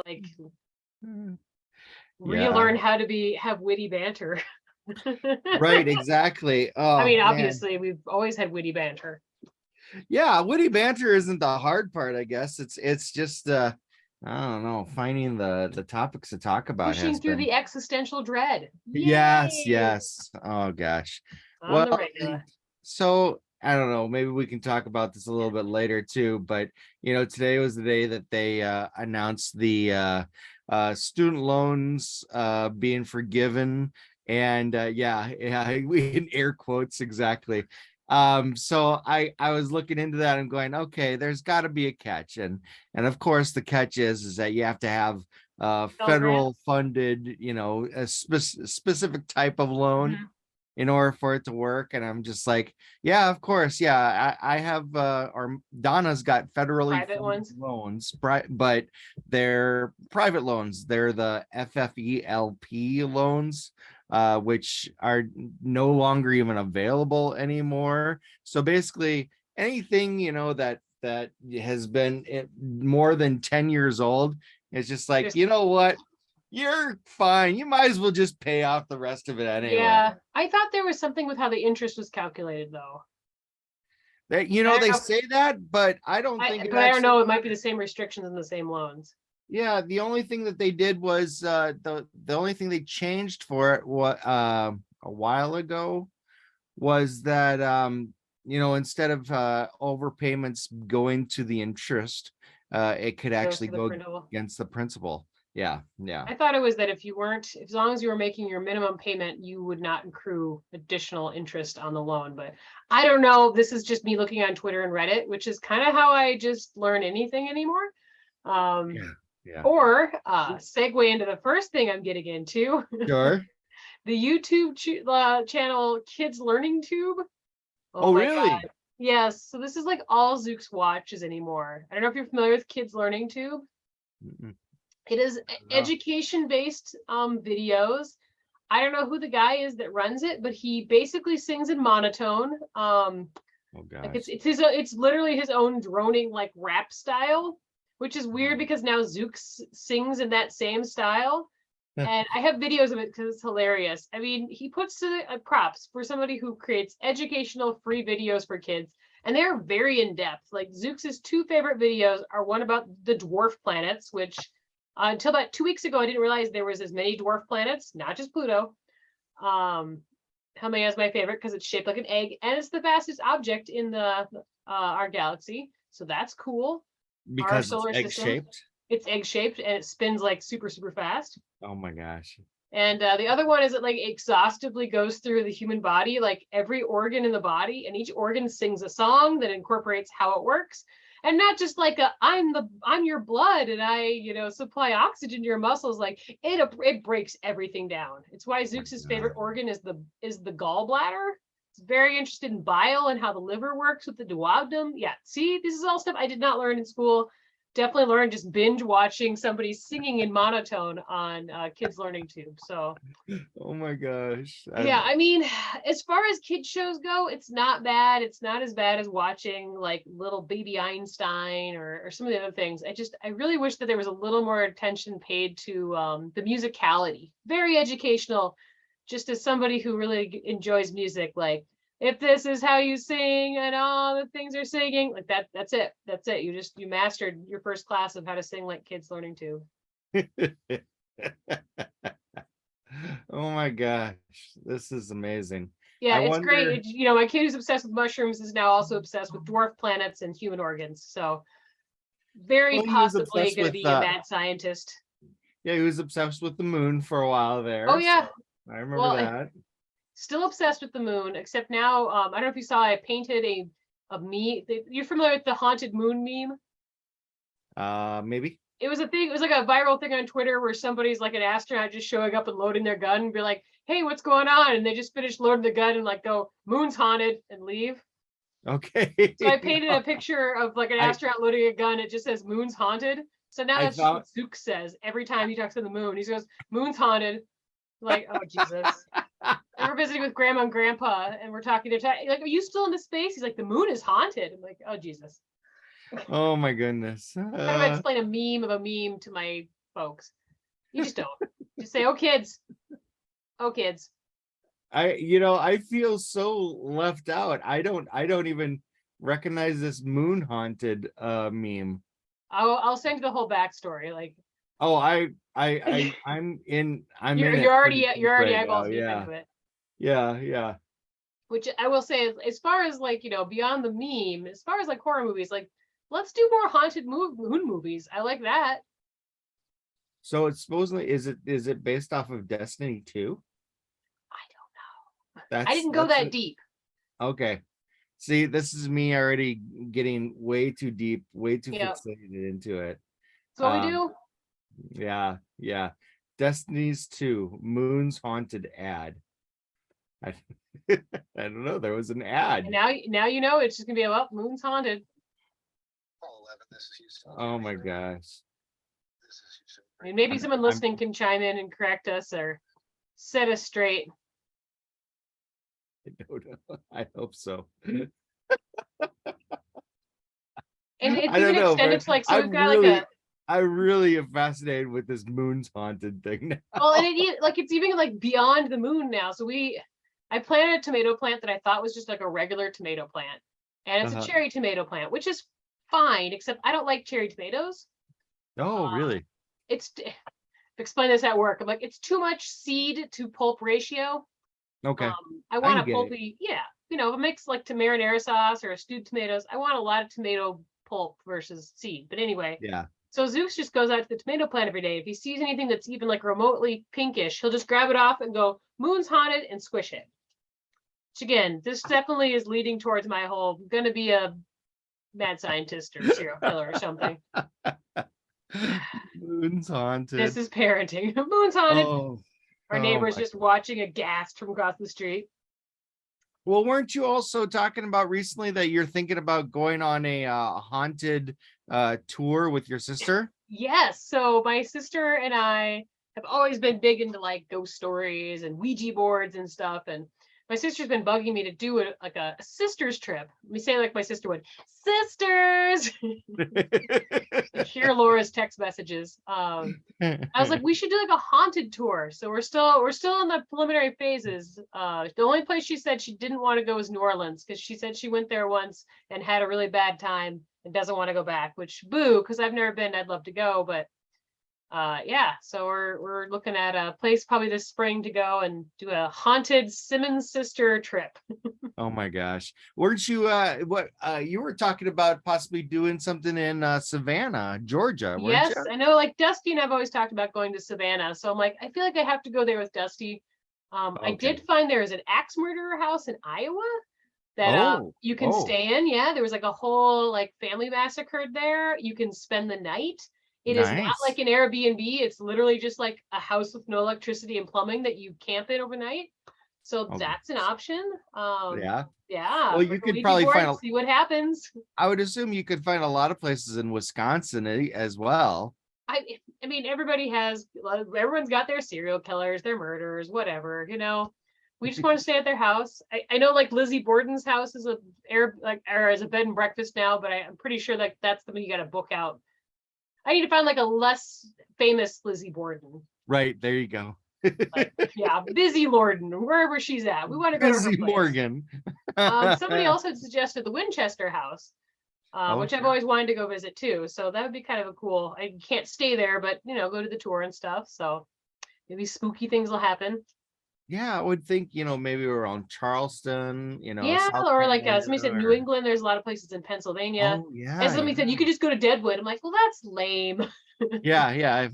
Like Yeah, relearn how to have witty banter. right, exactly. I Oh mean, man. obviously, we've always had witty banter. Yeah, witty banter isn't the hard part, I guess. It's just I don't know, finding the topics to talk about Pushing has through been. the existential dread. Yes, Yay! yes. Oh gosh. On Well, the and regular. so I don't know, maybe we can talk about this a little bit later too, but today was the day that they announced the student loans being forgiven. And yeah, we in air quotes exactly. So I was looking into that and going, okay, there's got to be a catch. And of course the catch is that you have to have Pell Grant. federal funded, a specific type of loan Mhm. in order for it to work. And I'm just like, yeah, of course. Yeah, I have, or Donna's got federally Private funded ones. loans, but they're private loans. They're the FFELP loans, which are no longer even available anymore. So basically, anything, that has been more than 10 years old, it's just like, Just what? You're fine. You might as well just pay off the rest of it anyway. yeah. I thought there was something with how the interest was calculated though. I don't They know. say that, but I don't think it But I don't actually. know. It might be the same restrictions in the same loans. Yeah, the only thing that they did was the only thing they changed for it what a while ago was that instead of overpayments going to the interest, it could Goes actually to the go printable. against the principal. Yeah, yeah. I thought it was that if you weren't, as long as you were making your minimum payment, you would not accrue additional interest on the loan. But I don't know. This is just me looking on Twitter and Reddit, which is kind of how I just learn anything anymore. Um, Yeah, yeah. or segue into the first thing I'm getting into, Sure. the YouTube channel Kids Learning Tube. Oh Oh, my really? God. Yes. So this is like all Zooks watches anymore. I don't know if you're familiar with Kids Learning Tube. Mm-mm. It is Oh, education-based videos. I don't know who the guy is that runs it, but he basically sings in monotone. oh Like gosh. it's literally his own droning like rap style, which is weird Oh. because now Zooks sings in that same style. And I have videos of it because it's hilarious. I mean, he puts to the props for somebody who creates educational free videos for kids, and they're very in depth. Like Zooks's two favorite videos are one about the dwarf planets, which until about 2 weeks ago I didn't realize there was as many dwarf planets, not just Pluto. Haumea is my favorite because it's shaped like an egg, and it's the fastest object in the our galaxy, so that's cool. Our Because it's solar egg system, shaped. it's egg shaped and it spins like super fast. Oh my gosh. And the other one is it like exhaustively goes through the human body, like every organ in the body, and each organ sings a song that incorporates how it works. And not just like I'm your blood and I supply oxygen to your muscles. Like it breaks everything down. It's why My Zeux's favorite God. organ is the gallbladder. It's very interested in bile and how the liver works with the duodenum. Yeah, see, this is all stuff I did not learn in school. Definitely learned just binge watching somebody singing in monotone on Kids Learning Tube. So Oh my gosh. yeah, I mean, as far as kid shows go, it's not bad. It's not as bad as watching like Little Baby Einstein or some of the other things. I really wish that there was a little more attention paid to the musicality. Very educational, just as somebody who really enjoys music. Like, if this is how you sing and all the things are singing, like that's it. That's it. You mastered your first class of how to sing like Kids Learning to. Oh my gosh. This is amazing. Yeah, I it's great. wonder. My kid who's obsessed with mushrooms is now also obsessed with dwarf planets and human organs. So very Well, he was possibly obsessed going to with be a mad scientist. yeah, he was obsessed with the moon for a while Oh there. So yeah. I remember Well, that. still obsessed with the moon, except now I don't know if you saw I painted a me. You're familiar with the haunted moon meme? Maybe. It was a thing. It was like a viral thing on Twitter where somebody's like an astronaut just showing up and loading their gun and be like, "Hey, what's going on?" And they just finish loading the gun and like go, "Moon's haunted," and leave. Okay. So I painted a picture of like an I astronaut loading a gun. It just says "Moon's haunted." So now I that's just found what Zook says every time he talks to the moon. He goes, "Moon's haunted." Like, oh Jesus. And we're visiting with grandma and grandpa, and we're talking. Like, "Are you still into space?" He's like, "The moon is haunted." I'm like, "Oh Jesus." oh my goodness. How do I explain a meme of a meme to my folks. You just don't. Just say, oh kids. Oh kids. I feel so left out. I don't even recognize this moon haunted meme. I'll send you the whole backstory. Like, Oh, I'm in you're it pretty already deep you're already right now. eyeballs deep Yeah. into it. Yeah. Which I will say, as far as like, beyond the meme, as far as like horror movies, like, let's do more haunted moon movies. I like that. So it's supposedly is it based off of Destiny 2? I don't know. I That's didn't go that's that it. deep. Okay. See, this is me already getting way too deep, way too Yeah. fixated into it. That's what we Um, do. yeah. Destiny's 2, Moon's Haunted ad. I, I don't know. There was an ad. And now it's just gonna be about Moon's haunted. Oh my gosh. I mean, maybe someone I'm- listening can chime in and correct us or set us straight. I don't know. I hope so. And it's I don't even know, extended but to like, so I'm we've got really, like a I really am fascinated with this Moon's Haunted thing now. well, and it's even like beyond the moon now. So I planted a tomato plant that I thought was just like a regular tomato plant, and it's a cherry tomato plant, which is fine, except I don't like cherry tomatoes. Oh, really? It's explain this at work. I'm like, it's too much seed to pulp ratio. Okay. I want a get it. pulpy, yeah. If it makes like to marinara sauce or stewed tomatoes, I want a lot of tomato pulp versus seed. But anyway, Yeah. so Zeus just goes out to the tomato plant every day. If he sees anything that's even like remotely pinkish, he'll just grab it off and go, Moon's haunted, and squish it. Which again, this definitely is leading towards my whole gonna be a mad scientist or serial killer or something. Moon's Haunted. This is parenting. Moon's haunted. Oh, Our oh neighbor's my just watching aghast from across the street. Well, weren't you also talking about recently that you're thinking about going on a haunted tour with your sister? Yes. So my sister and I have always been big into like ghost stories and Ouija boards and stuff. And my sister's been bugging me to do like a sister's trip. Let me say like my sister would, sisters. Hear Laura's text messages. I was like, we should do like a haunted tour. So we're still in the preliminary phases. The only place she said she didn't want to go is New Orleans, because she said she went there once and had a really bad time and doesn't want to go back, which boo, because I've never been. I'd love to go, but yeah, so we're looking at a place probably this spring to go and do a haunted Simmons sister trip. Oh my gosh. Weren't you you were talking about possibly doing something in Savannah, Georgia, weren't Yes, you? I know, like Dusty and I've always talked about going to Savannah, so I'm like, I feel like I have to go there with Dusty. I did find there is an axe murderer house in Iowa that you can stay in. Yeah, there was like a whole like family massacred there. You can spend the night. It is not like an Airbnb. It's literally just like a house with no electricity and plumbing that you camp in overnight. So that's an option. Yeah. Well, you could probably see what happens. I would assume you could find a lot of places in Wisconsin as well. I mean, everyone's got their serial killers, their murderers, whatever, We just want to stay at their house. I know like Lizzie Borden's house is as a bed and breakfast now, but I'm pretty sure like that's the one you got to book out. I need to find like a less famous Lizzie Borden. Right, there you go. Yeah, Busy Lorden, wherever she's at. We want to go Busy to her place. Morgan. Somebody else had suggested the Winchester House, which I've always wanted to go visit too. So that would be kind of a cool. I can't stay there, but go to the tour and stuff. So maybe spooky things will happen. Yeah, I would think, maybe around Charleston, Yeah, South or like Carolina somebody said New England. There's a lot of places in Pennsylvania. Oh, yeah. And somebody said you could just go to Deadwood. I'm like, well, that's lame. Yeah.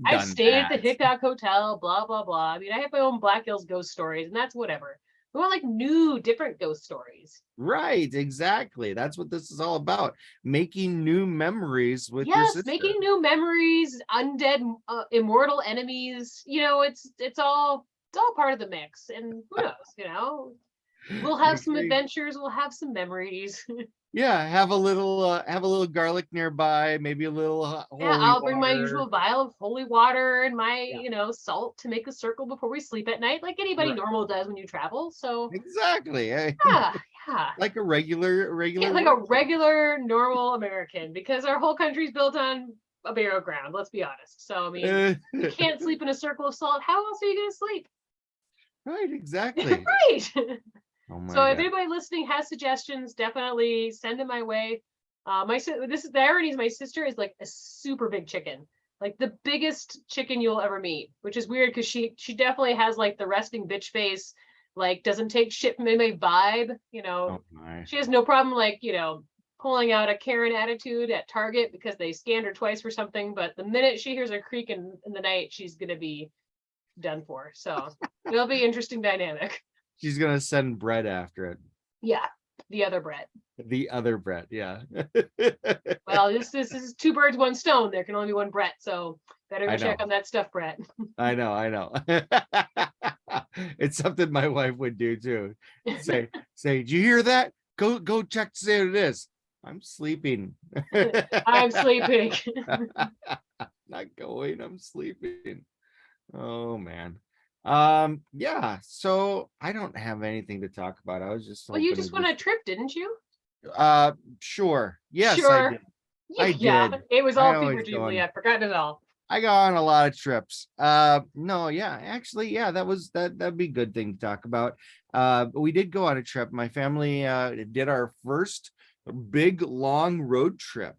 I've stayed at the Hickok Hotel, blah, blah, blah. I mean, I have my own Black Hills ghost stories, and that's whatever. We want like new, different ghost stories. Right, exactly. That's what this is all about. Making new memories with your sister. Making new memories, undead, immortal enemies. It's all part of the mix. And who knows, we'll have some adventures, we'll have some memories. Yeah, have a little garlic nearby, maybe a little holy I'll bring my water. usual vial of holy water and my salt to make a circle before we sleep at night, like anybody normal does when you travel. So exactly. Yeah. Like a regular like a regular normal American, because our whole country's built on a burial ground. Let's be honest. So I mean, you can't sleep in a circle of salt. How else are you going to sleep? Right, exactly. Right. Oh So my if God. anybody listening has suggestions, definitely send them my way. This is the irony is my sister is like a super big chicken, like the biggest chicken you'll ever meet, which is weird because she definitely has like the resting bitch face, like doesn't take shit from anybody vibe. Oh my. She has no problem like pulling out a Karen attitude at Target because they scanned her twice for something, but the minute she hears a creak in the night, she's gonna be done for. So it'll be interesting dynamic. She's gonna send bread after it. Yeah, the other Brett. The other bread, yeah. Well, this is two birds, one stone. There can only be one Brett, so better I go check know. on that stuff, Brett. I know. It's something my wife would do too. Say, did you hear that? Go check to see what it is. I'm sleeping. I'm sleeping. Not going, I'm sleeping. Oh man. Yeah, so I don't have anything to talk about. I was just Well, you hoping just to went on a trip, didn't you? sure. Yes, I Sure. did. I Yeah, did. it was I all fever always dreams, go on. Leah. I forgot it all. I go on a lot of trips. No, yeah, actually, yeah, that'd be a good thing to talk about. We did go on a trip. My family did our first big long road trip.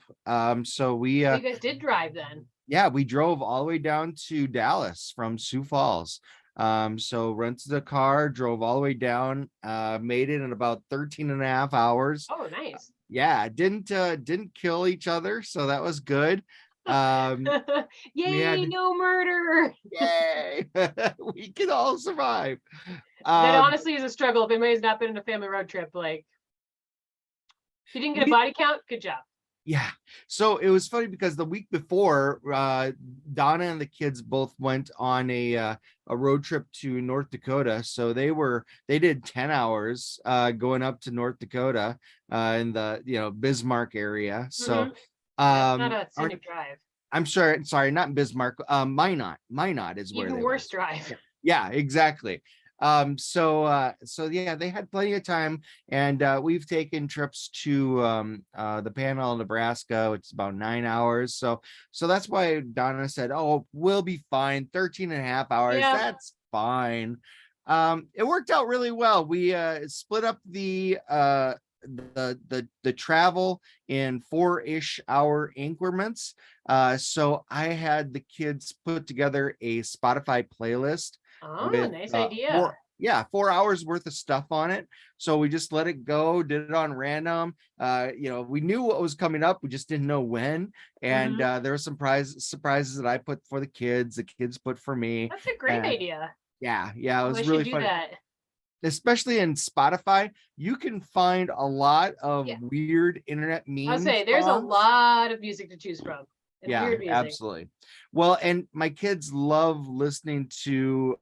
So we Oh, you guys did drive then. yeah, we drove all the way down to Dallas from Sioux Falls. So rented a car, drove all the way down, made it in about 13 and a half hours. Oh, nice. Yeah, didn't kill each other, so that was good. Um, we Yay, had no murder. yay, we can all survive. That Um, honestly is a struggle. If anybody's not been in a family road trip, like if you didn't get a we body count, good job. yeah, so it was funny because the week before, Donna and the kids both went on a road trip to North Dakota. So they did 10 hours going up to North Dakota in the Bismarck area. So Mm-hmm. Yeah, it's not um a our, scenic drive. I'm sorry, not Bismarck, Minot is where Even they worse went. drive. Yeah, exactly. So yeah, they had plenty of time, and we've taken trips to the Panhandle of Nebraska, which is about 9 hours. So that's why Donna said, oh, we'll be fine. 13 and a half hours, Yeah. that's fine. It worked out really well. We split up the travel in 4-ish hour increments. So I had the kids put together a Spotify playlist Oh, with nice idea. 4 hours worth of stuff on it. So we just let it go, did it on random. We knew what was coming up, we just didn't know when. And Mm-hmm. there were some surprises that I put for the kids put for me. That's a great And idea. yeah, it Oh, I was should really do fun. that. Especially in Spotify, you can find a lot of Yeah. weird internet I'll meme say there's a songs. lot of music to choose from and Yeah, weird music. absolutely. Well, and my kids love listening to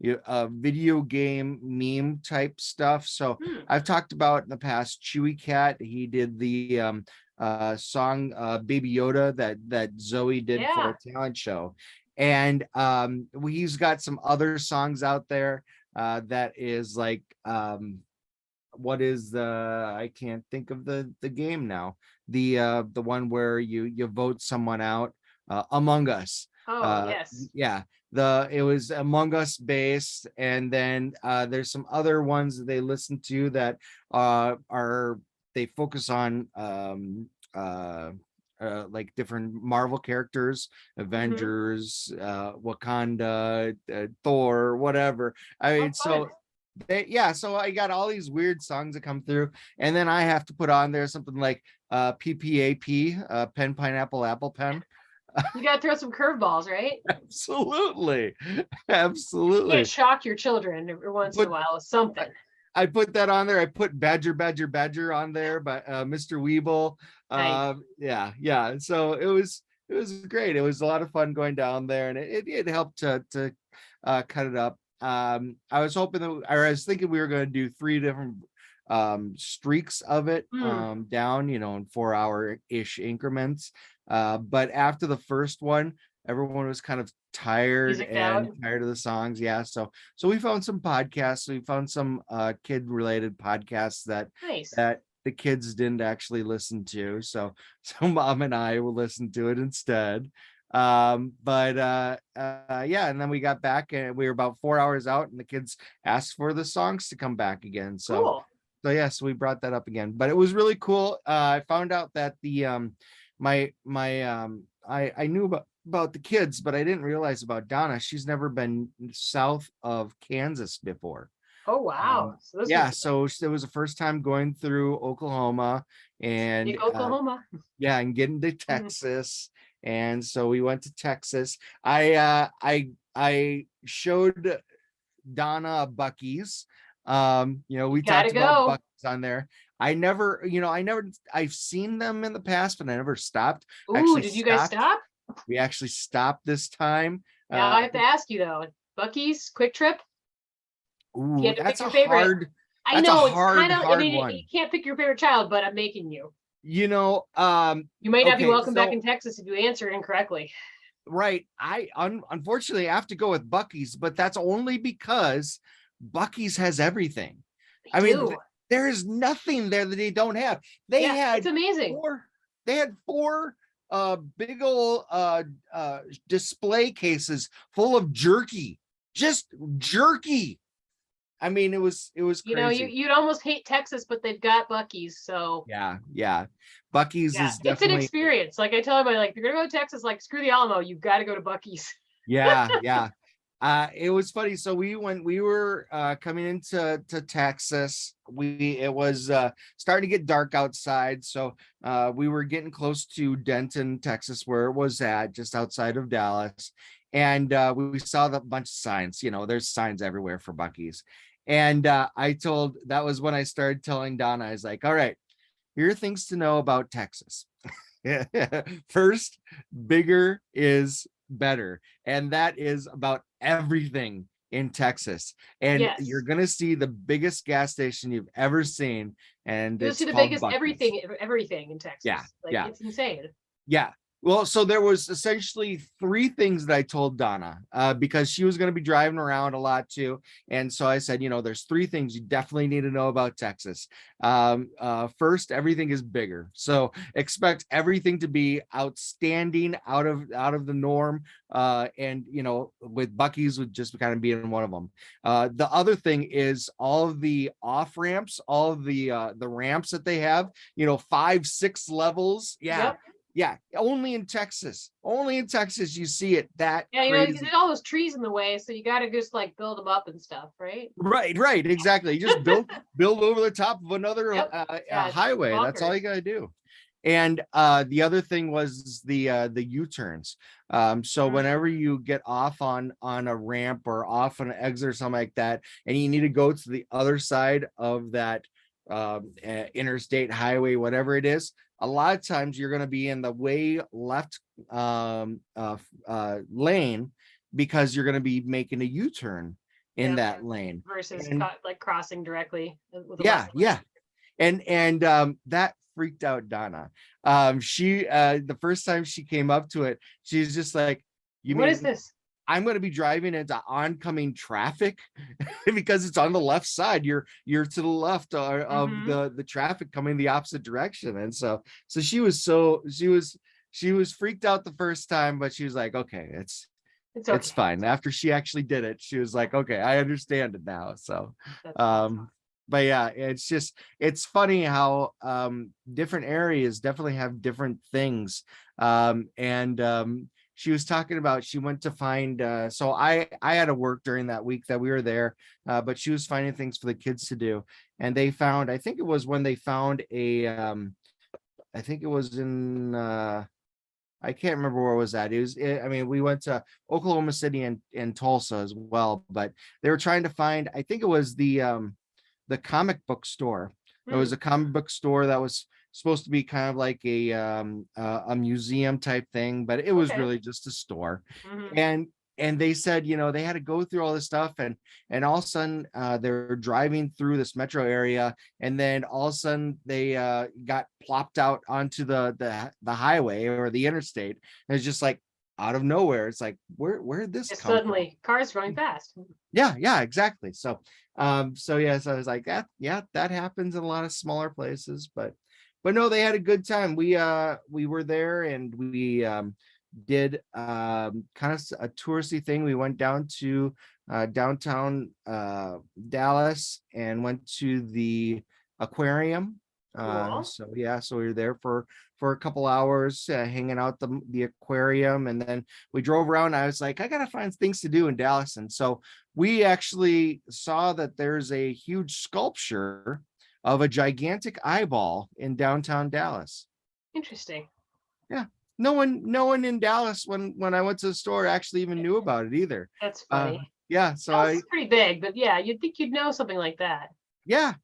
video game meme type stuff. So Hmm. I've talked about in the past Chewy Cat. He did the song Baby Yoda that Zoe did for Yeah. a talent show. And he's got some other songs out there that is like what is the I can't think of the game now. The one where you vote someone out, Among Us. Oh, yes. Yeah, it was Among Us based, and then there's some other ones that they listen to that are they focus on like different Marvel characters, Mm-hmm. Avengers, Wakanda, Thor, whatever. I Oh, mean, fun. so so I got all these weird songs that come through, and then I have to put on there something like PPAP, pen pineapple apple pen. You got to throw some curveballs, right? Absolutely. Can't Absolutely. shock your children every once in a But while with something. I put that on there. I put Badger on there by Mr. Weeble. Nice. Yeah. So it was great. It was a lot of fun going down there, and it helped to cut it up. I was hoping that, or I was thinking we were going to do 3 different streaks of it Hmm. down, in 4-hour-ish increments. But after the first one, everyone was kind of tired Music out. and tired of the songs. Yeah. So we found some podcasts. We found some kid related podcasts that Nice. that the kids didn't actually listen to. So so mom and I will listen to it instead. But yeah, and then we got back and we were about 4 hours out, and the kids asked for the songs to come back again. Cool. So yes, we brought that up again, but it was really cool. I found out that the my I knew about the kids, but I didn't realize about Donna. She's never been south of Kansas before. Oh, wow. So this Yeah, was so it was the first time going through Oklahoma, and big Oklahoma. yeah, and getting to Mhm. Texas. And so we went to Texas. I showed Donna Bucky's. We Gotta talked about go. Bucky's on there. I've seen them in the past, but I never stopped. Ooh, Actually did you guys stopped. stop? We actually stopped this time. Now I have to ask you though, Bucky's Quick Trip, if you Ooh, had to pick your favorite. I that's a know it's kind hard, of, I hard mean, you one. can't pick your favorite child, but I'm making you. You know, You might not be okay, welcome back in so Texas if you answer incorrectly. right, unfortunately I have to go with Bucky's, but that's only because Bucky's has everything. They I mean, do. there is nothing there that they don't have. They Yeah, it's had amazing. four big old display cases full of jerky, just jerky. I mean, it was You know, crazy. you'd almost hate Texas, but they've got Bucky's, so Yeah. Bucky's yeah, is it's an definitely, experience. Like I tell everybody, like if you're gonna go to Texas, like screw the Alamo, you've got to go to Bucky's. yeah. It was funny. So when we were coming into Texas, it was starting to get dark outside. So we were getting close to Denton, Texas, where it was at, just outside of Dallas. And we saw the bunch of signs. There's signs everywhere for Bucky's. And that was when I started telling Donna, I was like, all right, here are things to know about Texas. First, bigger is better. And that is about everything in Texas. And you're Yes, going to see the biggest gas station you've ever seen. And you'll it's see the called biggest Bucky's. everything in Yeah. Texas. Like Yeah. it's insane. Yeah. Well, so there was essentially three things that I told Donna because she was going to be driving around a lot too. And so I said, there's three things you definitely need to know about Texas. First, everything is bigger. So expect everything to be outstanding, out of the norm. And with Bucky's would just kind of being one of them. The other thing is all of the off ramps, all of the ramps that they have, 5, 6 levels. Yeah, Yep. yeah, only in Texas. Only in Texas you see it that Yeah, crazy. there's all those trees in the way, so you got to just like build them up and stuff, right? Right, exactly. You just build over the top of another Yep. Yeah, it's highway. That's all bonkers. you got to do. And the other thing was the U-turns. So whenever you get off on a ramp or off on an exit or something like that, and you need to go to the other side of that interstate highway, whatever it is, a lot of times you're going to be in the way left lane because you're going to be making a U-turn in Yep. that lane. Versus And like crossing directly with a yeah, left yeah. lane. And that freaked out Donna. She the first time she came up to it, she's just like, you What is mean this? I'm going to be driving into oncoming traffic because it's on the left side. You're to the left of the traffic coming the opposite direction. And so she was freaked out the first time, but she was like, okay, It's it's okay. fine. After she actually did it, she was like, okay, I understand it now. So That's awesome. but yeah, it's funny how different areas definitely have different things. And she was talking about she went to find so I had to work during that week that we were there, but she was finding things for the kids to do. And they found, I think it was when they found I think it was in I can't remember where it was at. I mean, we went to Oklahoma City and Tulsa as well, but they were trying to find, I think it was the comic book store. There was a comic book store that was supposed to be kind of like a museum type thing, but it was Okay. really just a store. Mhm. And they said, they had to go through all this stuff, and all of a sudden they're driving through this metro area, and then all of a sudden they got plopped out onto the highway or the interstate. And it's just like out of nowhere. It's like, where did this Just come from? suddenly cars running fast. Yeah, exactly. So yes, I was like that. Yeah, that happens in a lot of smaller places, but no, they had a good time. We were there and we did kind of a touristy thing. We went down to downtown Dallas and went to the aquarium. Cool. So yeah, so we were there for a couple hours hanging out the aquarium, and then we drove around. I was like, I gotta find things to do in Dallas, and so we actually saw that there's a huge sculpture of a gigantic eyeball in downtown Dallas. Interesting. Yeah. No one in Dallas when I went to the store actually even knew about it either. That's Uh funny. yeah, so Dallas is pretty big, but yeah, you'd think you'd know something like that. yeah.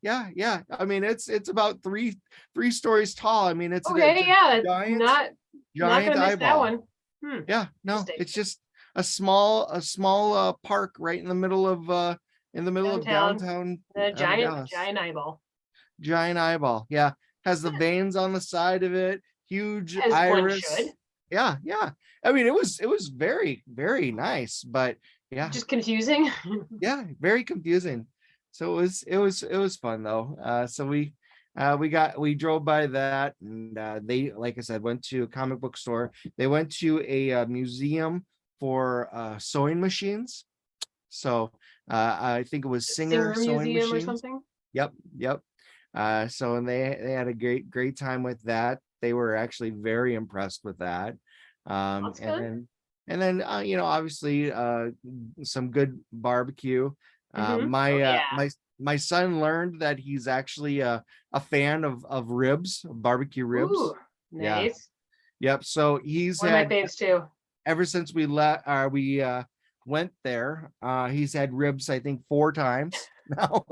I mean, it's about three stories tall. I mean, it's Okay, a yeah, giant not giant gonna miss that eyeball. one. Hmm. Yeah, no, Interesting. it's just a small park right in the middle of Downtown, downtown the Dallas. giant eyeball. Giant eyeball. Yeah, has the Yeah, veins on the side of it, huge as one should. iris. Yeah. I mean, it was very, very nice, but yeah, Just confusing. yeah, very confusing. So it was fun though. So we drove by that, and they, like I said, went to a comic book store. They went to a museum for sewing machines. So I think it was Singer Singer sewing Museum or machines. something. Yep. So and they had a great time with that. They were actually very impressed with that. That's And good. then obviously some good barbecue. Oh My yeah. my son learned that he's actually a fan of ribs, barbecue ribs. Ooh, Yeah. nice. Yep. So he's One of my had, faves too. ever since we went there, he's had ribs, I think, 4 times now.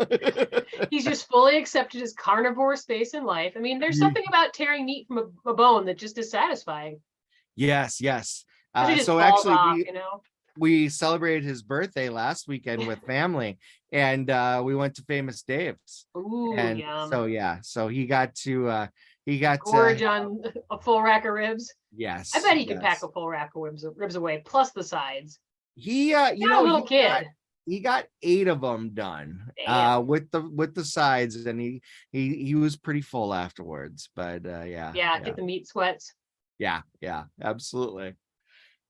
He's just fully accepted his carnivore space in life. I mean, there's something about tearing meat from a bone that just is satisfying. Yes. Especially just So falls actually off, we you know. we celebrated his birthday last weekend with family, and we went to Famous Dave's. Ooh, And yum. so yeah, so he got Gorge on a full rack of ribs. I yes, bet he could pack yes. a full rack of ribs away, plus the sides. He Not a little kid. he got 8 of them done Damn. with the sides, and he was pretty full afterwards, but Yeah, get the meat sweats. yeah, absolutely.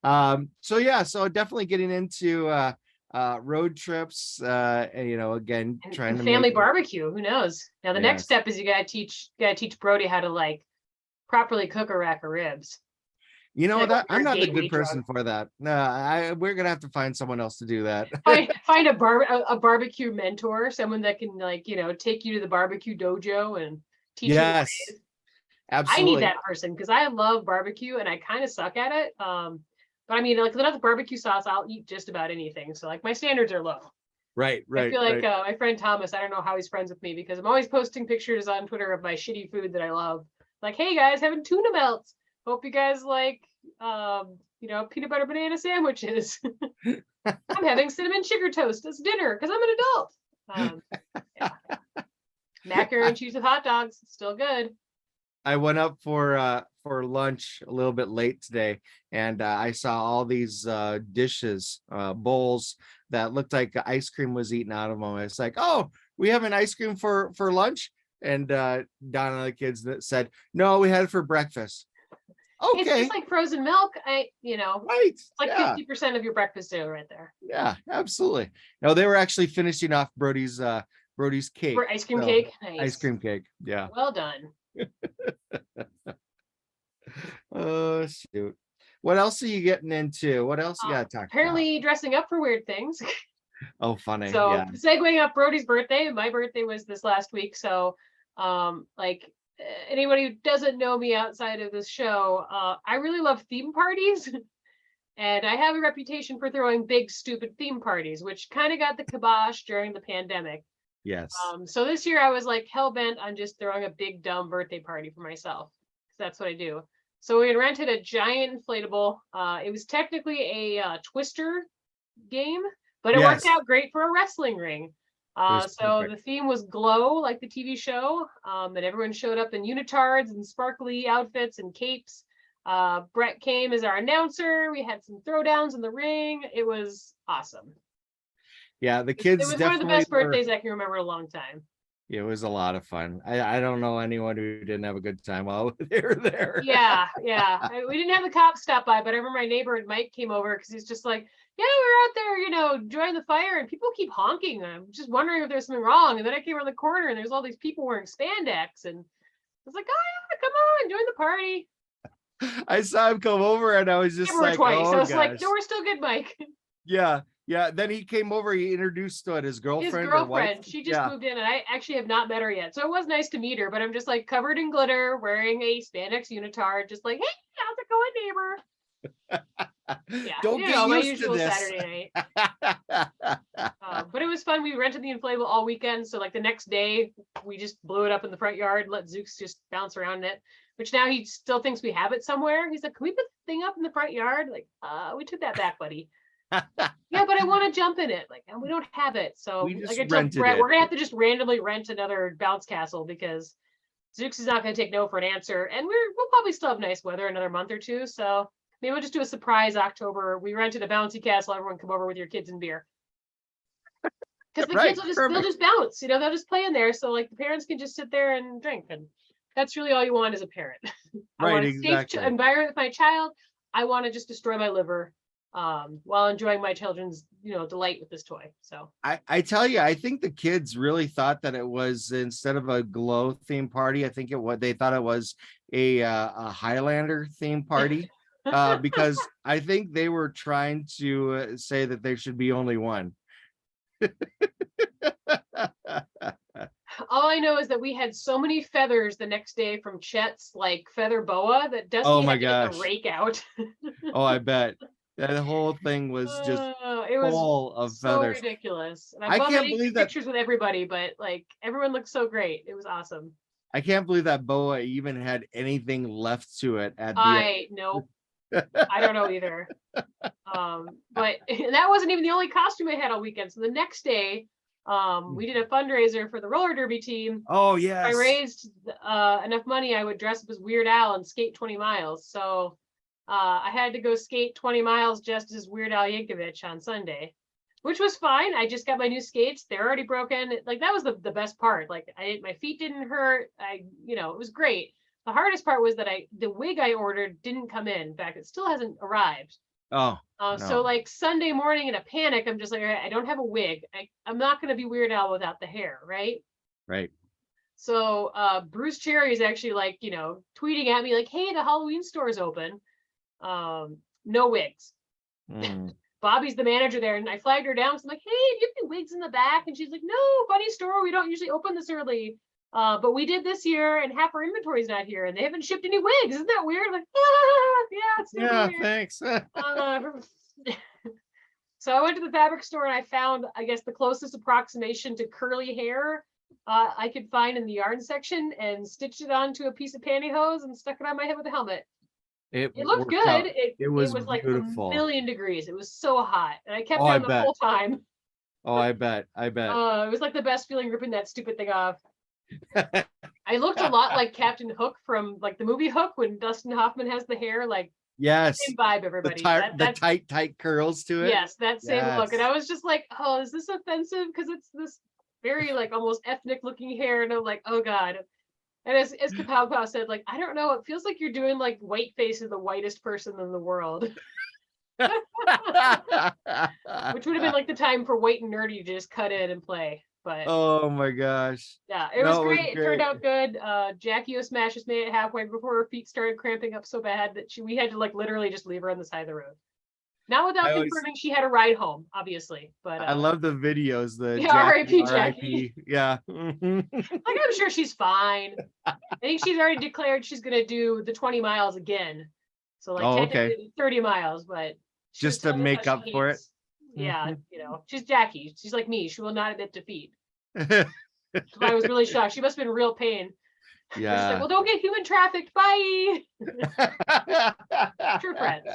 So definitely getting into road trips, and, again, trying And to family make, barbecue. Who knows? Now the next yes. step is you gotta teach Brody how to like properly cook a rack of ribs. You know Like that I'm your not the gateway good drug. person for that. No, we're gonna have to find someone else to do that. Find a barbecue mentor, someone that can like, take you to the barbecue dojo and teach you the Yes, ways. I need absolutely. that person because I love barbecue and I kind of suck at it. But I mean, like without the barbecue sauce, I'll eat just about anything. So like my standards are low. Right, I right, feel like right. my friend Thomas, I don't know how he's friends with me because I'm always posting pictures on Twitter of my shitty food that I love. Like, hey guys, having tuna melts. Hope you guys like, peanut butter banana sandwiches. I'm having cinnamon sugar toast as dinner because I'm an adult. Yeah. Macaroni and cheese with hot dogs, still good. I went up for lunch a little bit late today, and I saw all these dishes, bowls that looked like ice cream was eaten out of them. It's like, oh, we have an ice cream for lunch, and Donna and the kids that said, no, we had it for breakfast. It's just Okay, like frozen milk. right, It's like yeah, 50% of your breakfast cereal right there. yeah, absolutely. No, they were actually finishing off Brody's cake, For ice cream so cake, ice nice. cream cake. Yeah. Well done. Oh shoot. What else are you getting into? What else you gotta talk about? Apparently dressing up for weird things. Oh, funny. So Yeah. segueing up Brody's birthday, my birthday was this last week. So, like anybody who doesn't know me outside of this show, I really love theme parties, and I have a reputation for throwing big, stupid theme parties, which kind of got the kibosh during the pandemic. Yes. So this year I was like hell bent on just throwing a big dumb birthday party for myself. 'Cause that's what I do. So we had rented a giant inflatable. It was technically a twister game, but it worked Yes. out great for a wrestling ring. It was So perfect. the theme was glow, like the TV show, and everyone showed up in unitards and sparkly outfits and capes. Brett came as our announcer. We had some throwdowns in the ring. It was awesome. Yeah, the It kids was one of the definitely best were. birthdays I can remember in a long time. It was a lot of fun. I don't know anyone who didn't have a good time while they were there. Yeah, yeah. We didn't have the cops stop by, but I remember my neighbor Mike came over because he's just like, yeah, we were out there, enjoying the fire, and people keep honking. I'm just wondering if there's something wrong. And then I came around the corner, and there's all these people wearing spandex, and I was like, oh yeah, come on, join the party. I saw him come over and I was just like, twice. I oh was like, gosh. no, we're still good, Mike. Yeah, yeah. Then he came over, he introduced his His girlfriend or wife. girlfriend, she just Yeah. moved in, and I actually have not met her yet. So it was nice to meet her, but I'm just like covered in glitter, wearing a spandex unitard, just like, hey, how's it going, neighbor? Yeah, Don't get my used to usual this. Saturday night. But it was fun. We rented the inflatable all weekend, so like the next day, we just blew it up in the front yard, let Zooks just bounce around it. Which now he still thinks we have it somewhere. He's like, "Can we put the thing up in the front yard?" Like, we took that back, buddy. Yeah, but I want to jump in it. Like, and we don't have it, so We just like I told rented Brett, it. we're gonna have to just randomly rent another bounce castle because Zooks is not gonna take no for an answer, and we'll probably still have nice weather another month or two. So maybe we'll just do a surprise October. We rented a bouncy castle. Everyone come over with your kids and beer. Because the Right, kids they'll just bounce, they'll just play in there. So like the parents can just sit there and drink, and that's really all you want as a parent. I right, want a exactly. safe environment with my child. I want to just destroy my liver while enjoying my children's delight with this toy. So I tell you, I think the kids really thought that it was, instead of a glow theme party, I think they thought it was a Highlander theme party. Because I think they were trying to say that there should be only one. all I know is that we had so many feathers the next day from Chet's like feather boa that Dusty Oh my had to get the gosh. rake out. Oh, I bet that whole thing was just It was full of so feathers. ridiculous. And I I can't didn't believe take that. pictures with everybody, but like everyone looked so great. It was awesome. I can't believe that boa even had anything left to it at the end. Nope. I don't know either. But that wasn't even the only costume I had all weekend. So the next day, we did a fundraiser for the roller derby team. Oh If I yes. raised enough money, I would dress up as Weird Al and skate 20 miles. So I had to go skate 20 miles just as Weird Al Yankovic on Sunday, which was fine. I just got my new skates. They're already broken. Like that was the best part. Like my feet didn't hurt. It was great. The hardest part was that the wig I ordered didn't come in. In fact, it still hasn't arrived. Oh, So no. like Sunday morning in a panic, I'm just like, all right, I don't have a wig. I'm not going to be Weird Al without the hair, right? Right. So Bruce Cherry is actually like, tweeting at me like, hey, the Halloween store is open. No wigs. Mm. Bobby's the manager there, and I flagged her down. So I'm like, hey, do you have any wigs in the back? And she's like, no, funny store. We don't usually open this early. But we did this year, and half our inventory is not here, and they haven't shipped any wigs. Isn't that weird? I'm like, yeah, it's Yeah, weird. thanks. So I went to the fabric store and I found, I guess, the closest approximation to curly hair I could find in the yarn section, and stitched it onto a piece of pantyhose and stuck it on my head with a helmet. It looked worked out. good. It was like beautiful. 1,000,000 degrees. It was so hot, and I kept Oh, I on the bet. whole time. Oh, I bet. It was like the best feeling ripping that stupid thing off. I looked a lot like Captain Hook from like the movie Hook when Dustin Hoffman has the hair, like Yes. same vibe, everybody. The tight curls to it. Yes, that same look. And Yes. I was just like, oh, is this offensive? Because it's this very like almost ethnic looking hair. And I'm like, oh God. And as Kapow Pow said, like, I don't know, it feels like you're doing like Whiteface is the whitest person in the world. Which would have been like the time for White and Nerdy to just cut in and play. But Oh my gosh. yeah, it was No, great. It turned great. out good. Jackie O'Smash just made it halfway before her feet started cramping up so bad that we had to like literally just leave her on the side of the road. Not without confirming she had a ride home, obviously. But I love the videos. The yeah, R.I.P. Jackie. Yeah. Like I'm sure she's fine. I think she's already declared she's gonna do the 20 miles again. So like technically 30 miles, but just to make up for it. Yeah, she's Jackie. She's like me. She will not admit defeat. I was really shocked. She must have been real pain. Yeah. She's like, well, don't get human trafficked. Bye. True friends.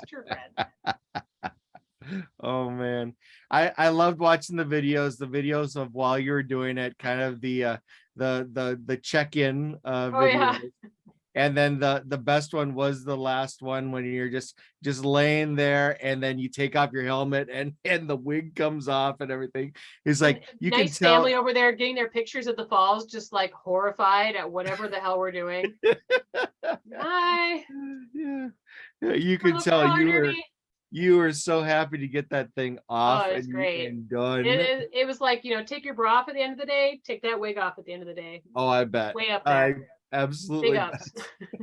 Oh man, I loved watching the videos of while you were doing it, kind of the check-in videos. And then the best one was the last one when you're just laying there, and then you take off your helmet and the wig comes off and everything. It's And like you can nice tell. family over there getting their pictures at the falls, just like horrified at whatever the hell we're doing. Hi. Yeah, yeah, you can Hello, tell roller derby. you were so happy to get that thing Oh, off it's great. and It, done. it, it was like, take your bra off at the end of the day, take that wig off at the end of the day. Oh, I bet. Way up I there. Big absolutely ups.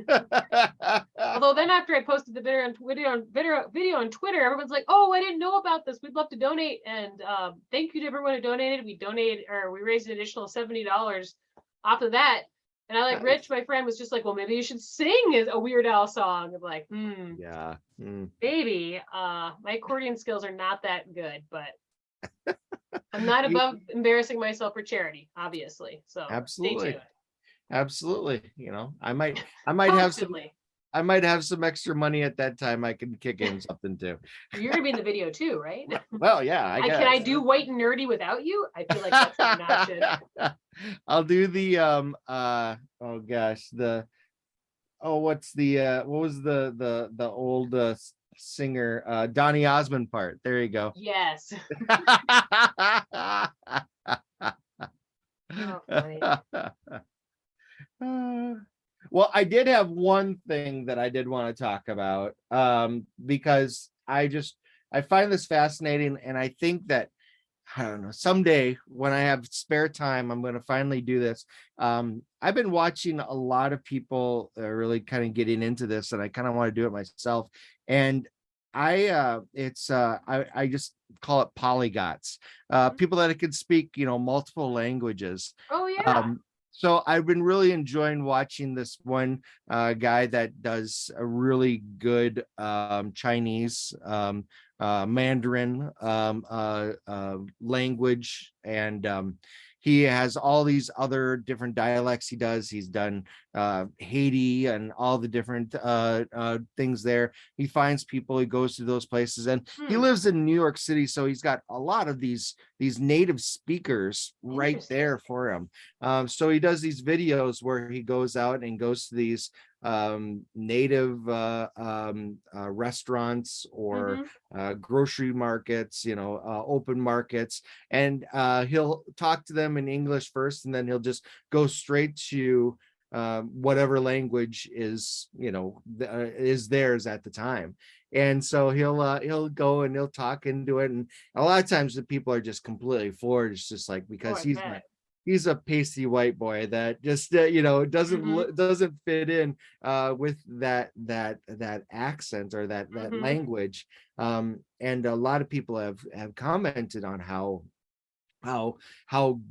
bet. Although then after I posted the video on Twitter, everyone's like, "Oh, I didn't know about this. We'd love to donate." And thank you to everyone who donated. We raised an additional $70 off of that. And I like Rich, my friend, was just like, "Well, maybe you should sing a Weird Al song." I'm like, Yeah. maybe. My accordion skills are not that good, but I'm not You- above embarrassing myself for charity, obviously. So stay Absolutely. tuned. Absolutely. I might Constantly. I might have some extra money at that time. I can kick in something too. You're gonna be in the video too, right? Well, yeah, I guess. Can I do white and nerdy without you? I feel like that's an option. I'll do the oh gosh, what's the what was the old singer Donny Osmond part. There you go. Yes. Oh, funny. Well, I did have one thing that I did want to talk about, because I find this fascinating, and I think that, I don't know, someday when I have spare time, I'm going to finally do this. I've been watching a lot of people really kind of getting into this, and I kind of want to do it myself. And I just call it polyglots, people that can speak, multiple languages. Oh yeah. So I've been really enjoying watching this one guy that does a really good Chinese, Mandarin language, and he has all these other different dialects he does. He's done Haiti and all the different things there. He finds people, he goes to those places, and he lives in New York City, so he's got a lot of these native speakers right there for him. So he does these videos where he goes out and goes to these native restaurants or grocery markets, open markets, and he'll talk to them in English first, and then he'll just go straight to whatever language is is theirs at the time. And so he'll go and he'll talk into it, and a lot of times the people are just completely floored. It's just like, because he's a pasty white boy that just doesn't fit in with that accent or that language. And a lot of people have commented on how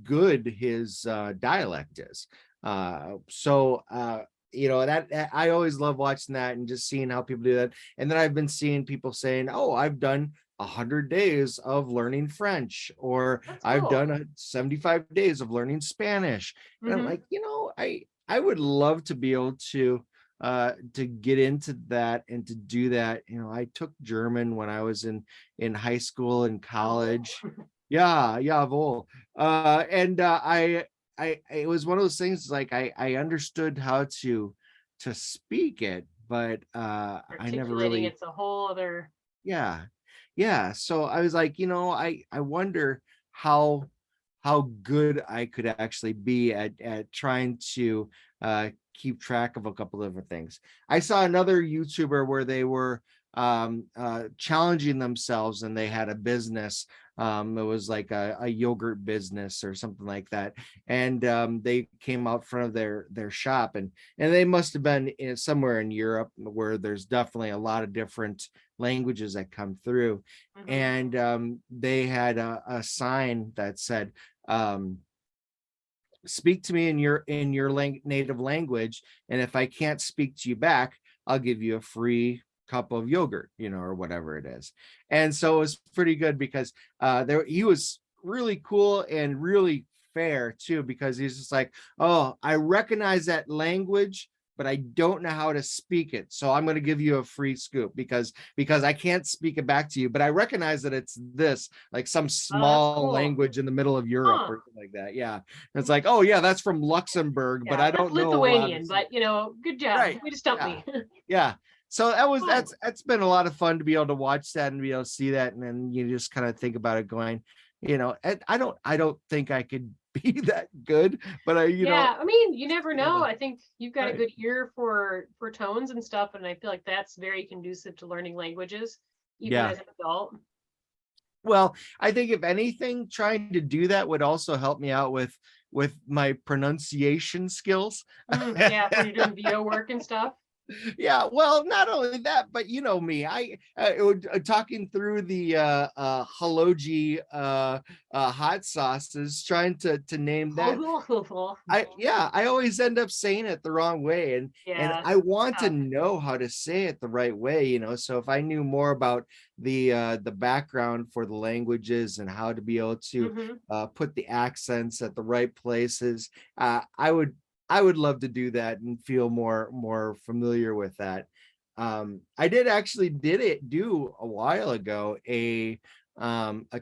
good his dialect is. That I always love watching that and just seeing how people do that. And then I've been seeing people saying, "Oh, I've done 100 days of learning French," or "I've done 75 days of learning Spanish." And I'm like, I would love to be able to get into that and to do that. I took German when I was in high school and college. Yeah, jawohl. I it was one of those things, like I understood how to speak it, but I never really. It's a whole other. Yeah. So I was like, I wonder how good I could actually be at trying to keep track of a couple of different things. I saw another YouTuber where they were challenging themselves, and they had a business. It was like a yogurt business or something like that, and they came out front of their shop, and they must have been somewhere in Europe, where there's definitely a lot of different languages that come through. And they had a sign that said, "Speak to me in your native language, and if I can't speak to you back, I'll give you a free cup of yogurt," or whatever it is. And so it was pretty good, because he was really cool and really fair too, because he's just like, "Oh, I recognize that language, but I don't know how to speak it. So I'm going to give you a free scoop because I can't speak it back to you, but I recognize that it's this, like some Oh, that's small cool. language in the middle of Europe Huh. or something like that. Yeah. It's like, oh yeah, that's from Luxembourg, but Yeah, I that's don't know how to Lithuanian, say. but good job. Right. Way to stump Yeah. me. Yeah. So that was Fun. that's been a lot of fun to be able to watch that and be able to see that, and then you just kind of think about it going, I don't think I could be that good, but Yeah, I mean, you never know. yeah, I think you've got a right. good ear for tones and stuff, and I feel like that's very conducive to learning languages, even Yeah. as an adult. Well, I think if anything, trying to do that would also help me out with my pronunciation skills. Yeah, when you're doing VO work and stuff. Yeah, well, not only that, but you know me, talking through the haloji hot sauces, trying to name that. I always end up saying it the wrong way, and Yeah, I want to tough. know how to say it the right way, so if I knew more about the background for the languages and how to be able to Hmm. put the accents at the right places, I would love to do that and feel more familiar with that. I did do a while ago a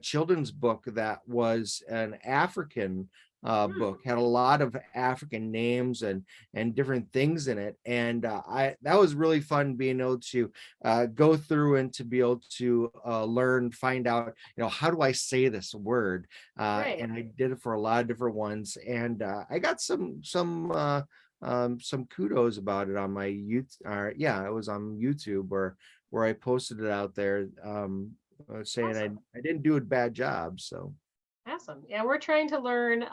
children's book that was an African book, had a lot of African names and different things in it, and I that was really fun being able to go through and to be able to learn, find out, how do I say this word, Right. and I did it for a lot of different ones, and I got some kudos about it on my YouTube. Yeah, it was on YouTube where I posted it out there, saying I Awesome. I didn't do a bad job. So, Awesome. Yeah, we're trying to learn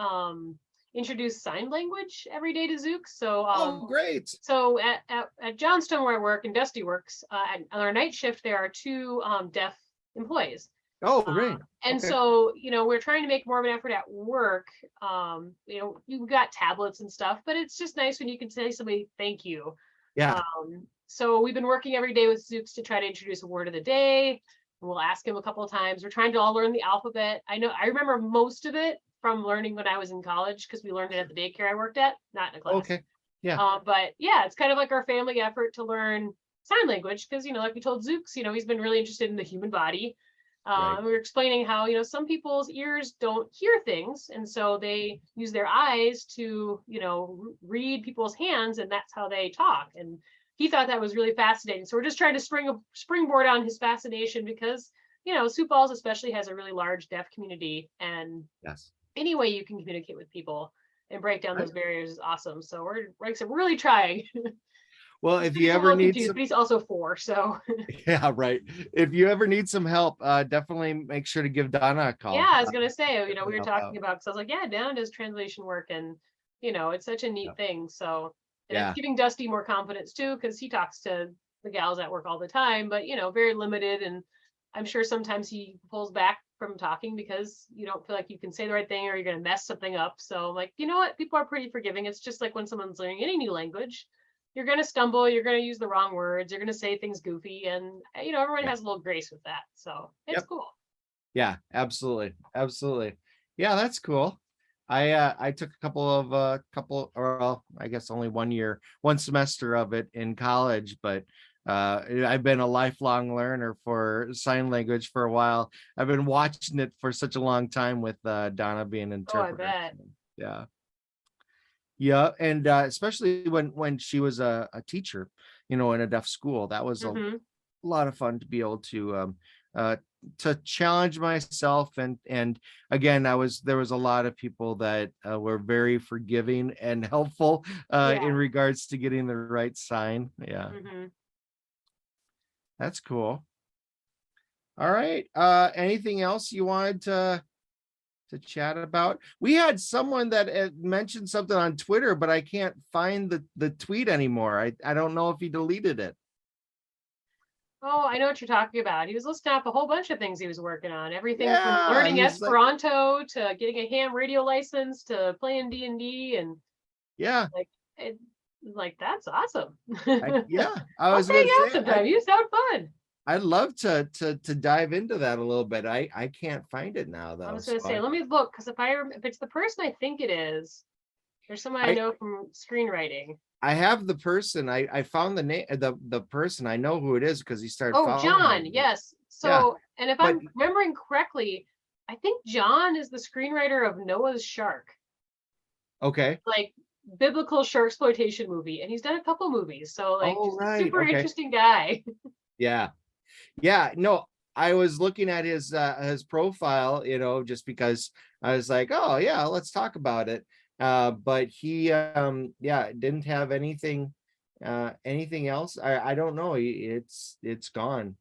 introduce sign language every day to Zooks. So oh, great. at Johnstone where I work and Dusty works, on our night shift there are two deaf employees. Oh, great. And Okay. so, we're trying to make more of an effort at work. You've got tablets and stuff, but it's just nice when you can say to somebody thank you. Yeah. So we've been working every day with Zooks to try to introduce a word of the day. We'll ask him a couple of times. We're trying to all learn the alphabet. I remember most of it from learning when I was in college because we learned it at the daycare I worked at, not in a class. Okay. Yeah. But yeah, it's kind of like our family effort to learn sign language because, like we told Zooks, he's been really interested in the human body. Right. And we were explaining how, some people's ears don't hear things. And so they use their eyes to, read people's hands, and that's how they talk. And he thought that was really fascinating. So we're just trying to springboard on his fascination because, Sioux Falls especially has a really large deaf community. And Yes. any way you can communicate with people and break down I, those barriers is awesome. So we're, like I said, we're really trying. well, He's if you a ever little need confused, some, but he's also 4. So yeah, right. If you ever need some help, definitely make sure to give Donna a yeah, call. I was gonna say, we Definitely were help talking out. about because I was like, yeah, Dana does translation work, and it's such a neat Yep. thing. So, and it's Yeah. giving Dusty more confidence too, because he talks to the gals at work all the time, but very limited, and I'm sure sometimes he pulls back from talking because you don't feel like you can say the right thing or you're gonna mess something up. So, I'm like, you know what? People are pretty forgiving. It's just like when someone's learning any new language. You're gonna stumble, you're gonna use the wrong words, you're gonna say things goofy, and everyone Yeah. has a little grace with that. So it's Yep. cool. Yeah, absolutely. Absolutely. Yeah, that's cool. I took a couple, or well, I guess only 1 year, 1 semester of it in college, but I've been a lifelong learner for sign language for a while. I've been watching it for such a long time with Donna being an Oh, I interpreter. bet. Yeah. Yeah, and especially when she was a teacher, in a deaf school, that was a Hmm. lot of fun to be able uh to challenge myself, and again, there was a lot of people that were very forgiving and helpful in Yeah. regards to getting the right sign. Yeah, Hmm. that's cool. All right, anything else you wanted to chat about? We had someone that mentioned something on Twitter, but I can't find the tweet anymore. I don't know if he deleted it. Oh, I know what you're talking about. He was listing off a whole bunch of things he was working on. Everything from Yeah, learning he's like, Esperanto to getting a ham radio license to playing D&D and yeah, like it, like that's awesome. yeah. I I'll was take gonna you out say sometime. You sound fun. I'd love to dive into that a little bit. I can't find it now I though. was So gonna say, let me look because if it's the person I think it is, there's someone I I know from screenwriting. I have the person. I found the name, the person. I know who it is because he started Oh, following John, me. yes. Yeah, So, and if but I'm remembering correctly, I think John is the screenwriter of Noah's Shark, okay. like biblical shark exploitation movie, and he's done a couple movies. So, like, Oh, just a right. super Okay. interesting guy. Yeah. Yeah. No, I was looking at his profile, just because I was like, oh yeah, let's talk about it. But he yeah, didn't have anything else. I don't know. It's gone.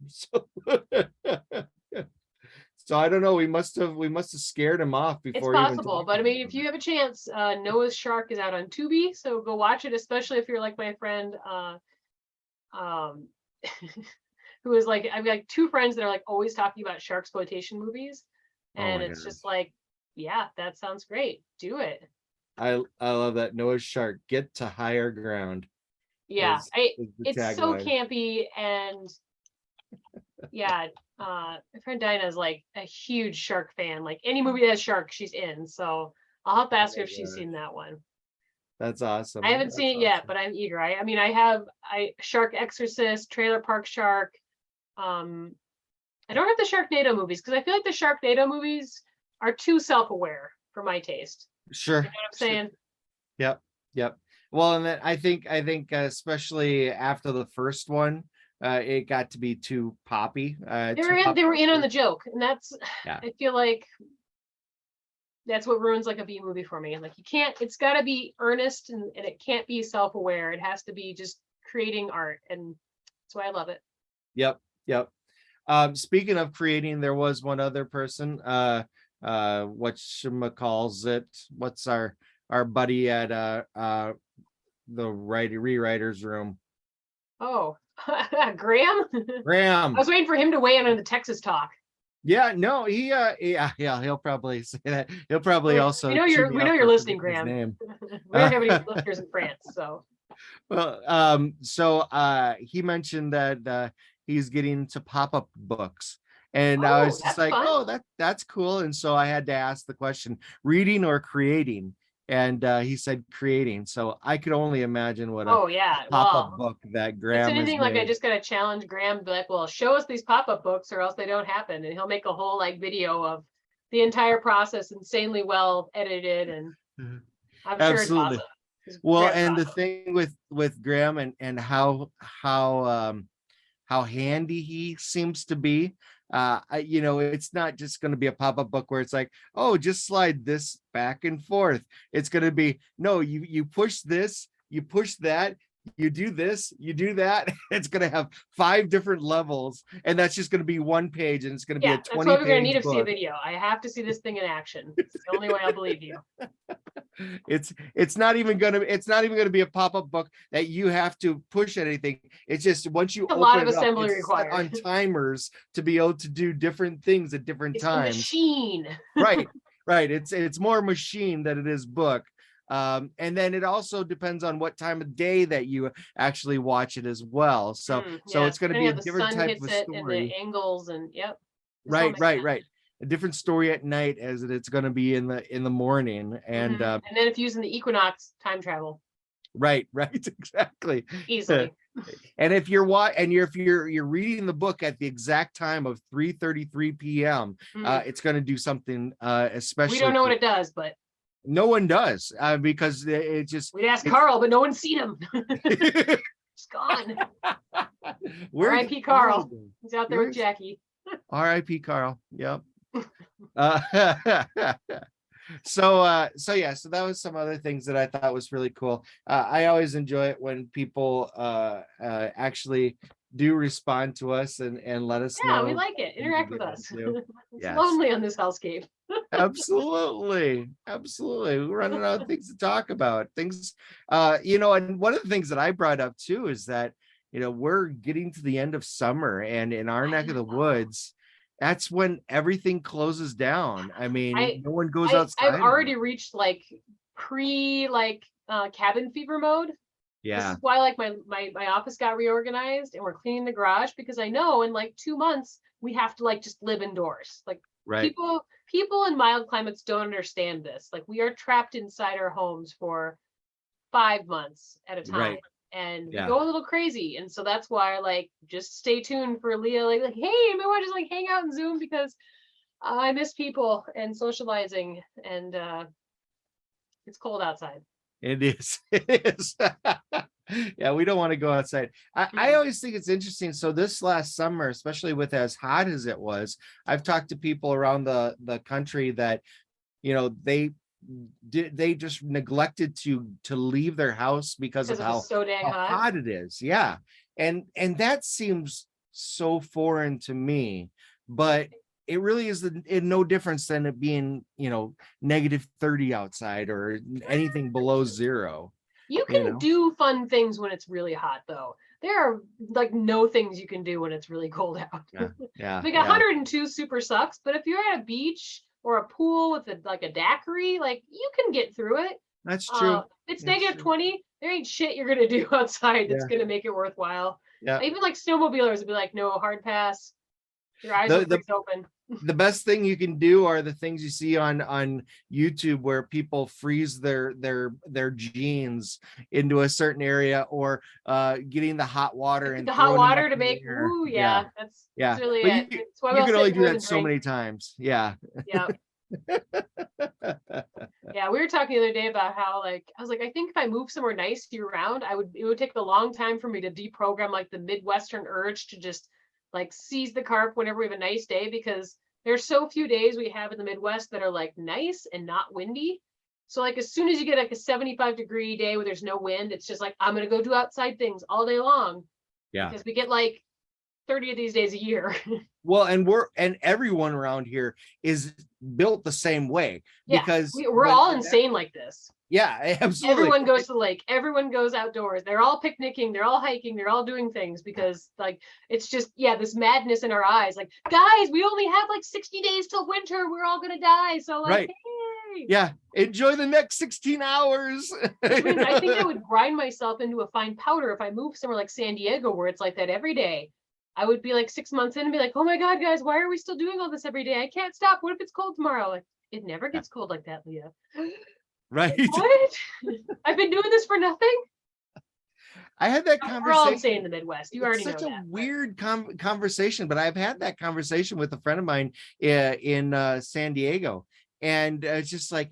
So I don't know. We must have scared him off It's before even possible, but I talking mean, if about you it. have a chance, Noah's Shark is out on Tubi, so go watch it, especially if you're like my friend, um, who is like, I've got like two friends that are like always talking about shark exploitation movies, Oh and my it's just goodness. like, yeah, that sounds great. Do it. I love that. Noah's Shark, get to higher ground Yeah, is the it's so tagline. campy, and yeah, my friend Dinah is like a huge shark fan. Like any movie that has shark, she's in. So I'll have to Oh ask her my if she's gosh. seen that one. That's I awesome. haven't That's seen it yet, awesome. but I'm eager. I mean, I have Shark Exorcist, Trailer Park Shark. Um, I don't have the Sharknado movies because I feel like the Sharknado movies are too self-aware for my taste. You Sure. know what I'm Sure. saying? Yep. Yep. Well, and then I think especially after the first one, it got to be too poppy, too pop They were in on culture. the joke, and that's Yeah. I feel like that's what ruins like a B movie for me. Like you can't, it's got to be earnest, and it can't be self-aware. It has to be just creating art, and that's why I love it. Yep. Yep. Speaking of creating, there was one other person, whatchamacalls it, what's our buddy at the rewriters room. Oh, Graham. I Graham. was waiting for him to weigh in on the Texas talk. Yeah, no, yeah, he'll probably say that. He'll probably also chew me We know up you're for listening, forgetting his Graham. name. We don't have any listeners in France, so. Well, so he mentioned that he's getting to pop-up books. And I Oh, was just that's like, fun. oh, that's cool. And so I had to ask the question, reading or creating? And he said creating. So I could only imagine what a Oh yeah. pop-up Well, book that if it's Graham has anything like I made. just gotta challenge Graham, be like, well, show us these pop-up books or else they don't happen. And he'll make a whole like video of the entire process, insanely well edited, and I'm sure it's Absolutely. awesome. 'Cause Well, Graham's and the awesome. thing with Graham and how handy he seems to be. It's not just going to be a pop-up book where it's like, oh, just slide this back and forth. It's going to be, no, you push this, you push that, you do this, you do that. It's going to have 5 different levels, and that's just going to be one page, and it's going to be Yeah, a that's why 20 we're gonna need page to see a book. video. I have to see this thing in action. It's the only way I'll believe you. It's not even gonna be a pop-up book that you have to push anything. It's just once you A lot open of it up, assembly it's set required. on timers to be able to do different things at different It's a times. machine. Right, right. It's more machine than it is book. And then it also depends on what time of day that you actually watch it as well. So Yes, it's going to depending be a on the different sun type hits of it and the story. angles, and yep, this all Right, makes right, sense. right. A different story at night as it's going to be in the morning. And And then if using the equinox time travel right, right, exactly. easily. And if you're reading the book at the exact time of 3:33 p.m., Mm. it's going to do something We don't especially know what cool. it does, but No one does because it just we'd ask it's Carl, but no one's seen him. He's gone. where'd R.I.P. Carl Carl. go? He's out there with Where's Jackie. R.I.P. Carl? Yep. Uh, so yeah, so that was some other things that I thought was really cool. I always enjoy it when people actually do respond to us and let us Yeah, we know like it. things that Interact they with want us. to do. It's Yes, lonely on this hellscape. absolutely, absolutely. We're running out of things to talk about. Things, and one of the things that I brought up too is that we're getting to the end of summer, and in our I neck of the know. woods, that's when everything closes down. I mean, I no one goes I've outside already anymore. reached like pre like cabin fever mode. This is Yeah, why like my office got reorganized, and we're cleaning the garage, because I know in like 2 months we have to like just live indoors. Like right. people in mild climates don't understand this. Like we are trapped inside our homes for 5 months at a time. Right. And we Yeah. go a little crazy. And so that's why, like, just stay tuned for Leah. Like hey, I want to just like hang out in Zoom because I miss people and socializing. And it's cold outside. It is. It is. Yeah, we don't want to go outside. I always think it's interesting. So this last summer, especially with as hot as it was, I've talked to people around the country that, you know, they just neglected to leave their house because of Because it was so dang how hot. hot it is. Yeah. And that seems so foreign to me, but it really is no difference than it being, you know, -30 outside or anything below zero. You can do fun things when it's really hot, though. There are like no things you can do when it's really cold out. Yeah. Like 102 super sucks, but if you're at a beach or a pool with a daiquiri, like you can get through it. That's true. It's -20. There ain't shit you're gonna do outside that's gonna make it worthwhile. Yeah. Even like snowmobilers would be like, no, hard pass. Your eyes will freeze open. The best thing you can do are the things you see on YouTube where people freeze their jeans into a certain area, or getting the hot water and the hot water to in the make air. ooh, yeah. That's really But it. That's why you can only do that so many times. Yeah. Yeah. Yeah, we were talking the other day about how, like, I was like, I think if I move somewhere nice year round, it would take a long time for me to deprogram like the Midwestern urge to just like seize the carp whenever we have a nice day, because there's so few days we have in the Midwest that are like nice and not windy. So like as soon as you get like a 75-degree day where there's no wind, it's just like I'm gonna go do outside things all day long. Yeah. Because we get like 30 of these days a year. Well, and everyone around here is built the same way, because we're all insane like this. Yeah, absolutely. Everyone goes to the lake. Everyone goes outdoors. They're all picnicking. They're all hiking. They're all doing things because like, it's just, this madness in our eyes. Like, guys, we only have like 60 days till winter. We're all going to die. So like, right. Hey. Yeah. Enjoy the next 16 hours. I mean, I think I would grind myself into a fine powder if I moved somewhere like San Diego, where it's like that every day. I would be like 6 months in and be like, oh my God, guys, why are we still doing all this every day? I can't stop. What if it's cold tomorrow? Like, it never gets cold like that, Leah. Right. What? I've been doing this for nothing. I had that conversation. We're all insane in the Midwest. You already know that. It's such a weird conversation, but I've had that conversation with a friend of mine in San Diego, and it's just like,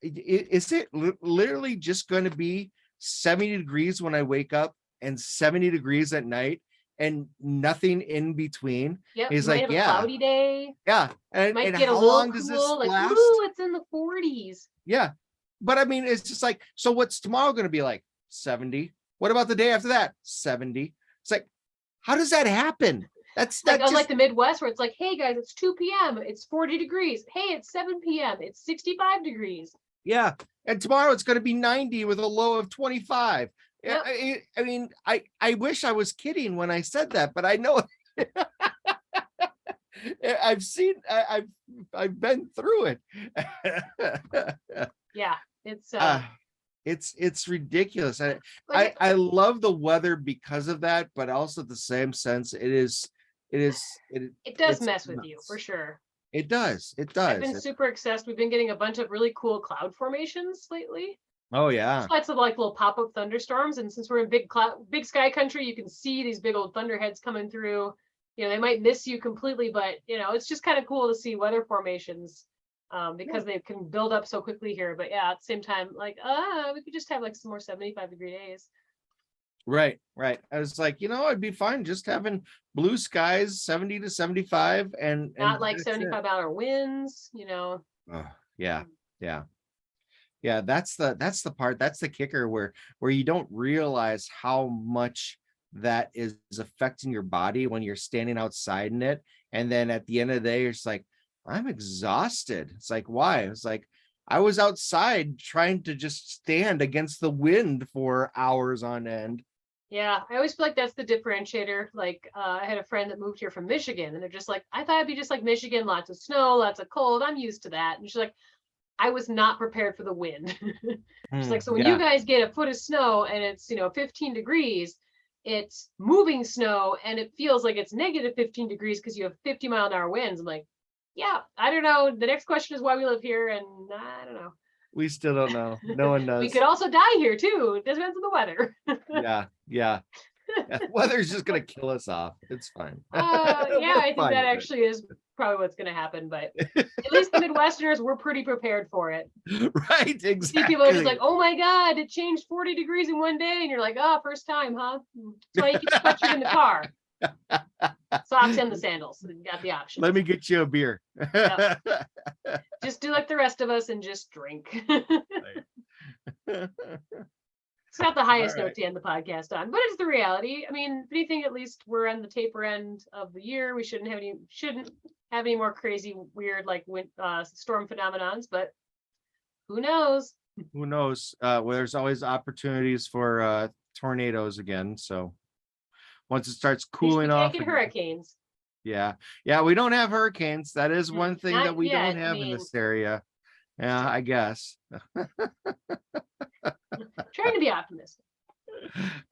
is it literally just going to be 70 degrees when I wake up and 70 degrees at night and nothing in between? Yep. He's like, have a cloudy day. Yeah. And might get how a little long cool, does this like, last? ooh, it's in the 40s. Yeah. But I mean, it's just like, so what's tomorrow going to be like? 70. What about the day after that? 70. It's like, how does that happen? That's like, unlike the Midwest, where it's like, hey guys, it's 2 p.m. It's 40 degrees. Hey, it's 7 p.m. It's 65 degrees. Yeah. And tomorrow it's going to be 90 with a low of 25. Yep. I mean, I wish I was kidding when I said that, but I know I've been through it. Yeah, it's ridiculous. I love the weather because of that, but also at the same sense, it does mess with you for sure. It does. I've been super obsessed. We've been getting a bunch of really cool cloud formations lately. Oh yeah. Lots of like little pop-up thunderstorms, and since we're in big sky country, you can see these big old thunderheads coming through. You know, they might miss you completely, but you know, it's just kind of cool to see weather formations because they can build up so quickly here. But yeah, at the same time, like we could just have like some more 75-degree days. Right. I was like, it'd be fine just having blue skies, 70 to 75, and not like $75 winds, Oh, yeah. That's the part. That's the kicker where you don't realize how much that is affecting your body when you're standing outside in it. And then at the end of the day, you're just like, I'm exhausted. It's like, why? It's like, I was outside trying to just stand against the wind for hours on end. Yeah, I always feel like that's the differentiator. Like I had a friend that moved here from Michigan, and they're just like, I thought it'd be just like Michigan, lots of snow, lots of cold. I'm used to that. And she's like, I was not prepared for the wind. She's like, so when you guys get a foot of snow and it's 15 degrees, it's moving snow and it feels like it's negative 15 degrees because you have 50-mile-an-hour winds. I'm like, yeah, I don't know. The next question is why we live here, and I don't know. We still don't know. No one We knows. could also die here too. It depends on the weather. Yeah, yeah. Yeah, weather's just gonna kill us off. It's fine. Yeah, We're I think fine that with actually is probably what's going to happen. But at least the Midwesterners were pretty prepared for it. it. Right, You see people are just like, exactly. "Oh my God, it changed 40 degrees in one day," and you're like, "Oh, first time, huh?" That's why you keep the sweatshirt in the car, socks and the sandals. So you got the option. Let me get you a beer. Yep. Just do like the rest of us and just drink. It's not the highest All note right. to end the podcast on, but it's the reality. I mean, if anything, at least we're on the taper end of the year. We shouldn't have any more crazy, weird like storm phenomenons. But who knows? Who knows? Well, there's always opportunities for tornadoes again. So once it starts At least we cooling can't off get again. hurricanes. Yeah. Yeah, we don't have hurricanes. That is one thing that Not we don't yet. I have in mean, this area. Yeah, I guess. trying to be optimistic.